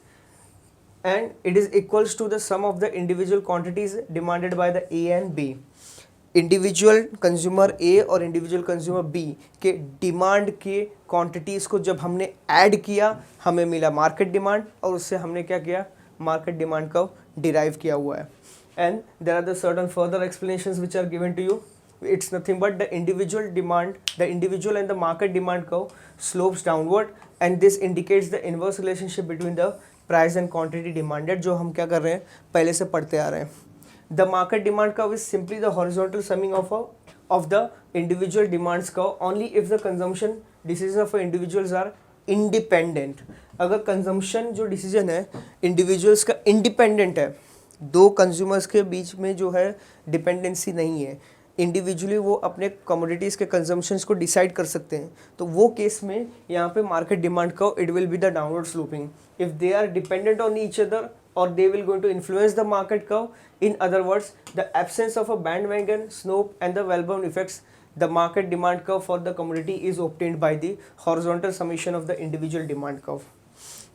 and it is equals to the sum of the individual quantities demanded by the A and B। Individual consumer A और individual consumer B के demand के quantities को जब हमने add किया हमें मिला market demand, और उससे हमने क्या किया, मार्केट डिमांड का डिराइव किया हुआ है। And there are the certain further explanations which are given to you it's nothing but the individual demand, the individual and the market demand curve slopes downward, and this indicates the inverse relationship between the price and quantity demanded, जो हम क्या कर रहे हैं पहले से पढ़ते आ रहे हैं. The market demand curve is simply the horizontal summing of the individual demands curve only if the consumption decisions of individuals are independent. अगर कंजम्पशन जो डिसीजन है इंडिविजुअल्स का इंडिपेंडेंट है, दो कंज्यूमर्स के बीच में जो है डिपेंडेंसी नहीं है, इंडिविजुअली वो अपने कमोडिटीज़ के कंजम्पशंस को डिसाइड कर सकते हैं, तो वो केस में यहाँ पे market demand curve it will be the downward sloping. If they are dependent on each other और they will going to influence the market curve. In other words, the absence of a bandwagon, slope and the Wellborn effects, the market demand curve for the commodity is obtained by the horizontal summation of the individual demand curve.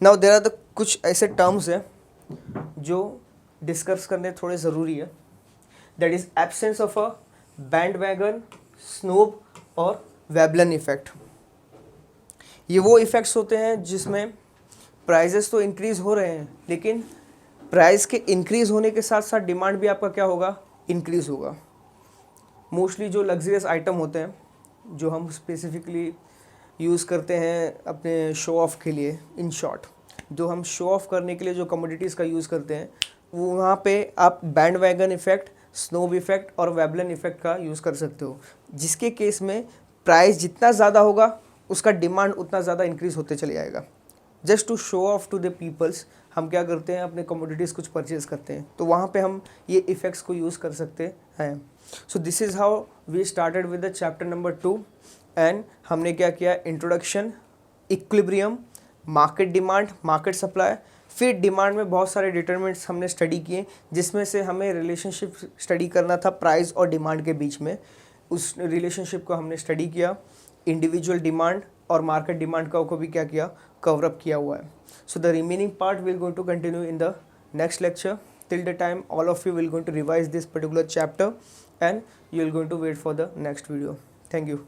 Now there are the कुछ ऐसे terms हैं जो discuss करने थोड़े ज़रूरी है. That is absence of a bandwagon, slope और Veblen effect. ये वो इफ़ेक्ट्स होते हैं जिसमें प्राइजेस तो इंक्रीज़ हो रहे हैं, लेकिन प्राइस के इंक्रीज़ होने के साथ साथ डिमांड भी आपका क्या होगा, इंक्रीज़ होगा. मोस्टली जो लग्जरियस आइटम होते हैं जो हम स्पेसिफिकली यूज़ करते हैं अपने शो ऑफ के लिए, इन शॉर्ट जो हम शो ऑफ करने के लिए जो कमोडिटीज़ का यूज़ करते हैं, वो वहाँ पे आप band wagon effect, snob effect और वेबलन इफ़ेक्ट का यूज़ कर सकते हो, जिसके केस में प्राइस जितना ज़्यादा होगा उसका डिमांड उतना ज़्यादा इंक्रीज़ होते चले जाएगा. Just to show off to the peoples हम क्या करते हैं, अपने कमोडिटीज़ कुछ परचेज़ करते हैं, तो वहाँ पे हम ये इफ़ेक्ट्स को यूज़ कर सकते हैं. So this is how we started with the chapter number 2 and हमने क्या किया, introduction, equilibrium, market demand, market supply, फिर डिमांड में बहुत सारे डिटरमिनेंट्स हमने स्टडी किए, जिसमें से हमें रिलेशनशिप स्टडी करना था प्राइस और डिमांड के बीच में. उस रिलेशनशिप को हमने स्टडी किया. इंडिविजुअल डिमांड और मार्केट डिमांड को भी क्या किया, कवर अप किया हुआ है. So the remaining part we're going to continue in the next lecture. Till the time, all of you will going to revise this particular chapter and you're going to wait for the next video. Thank you.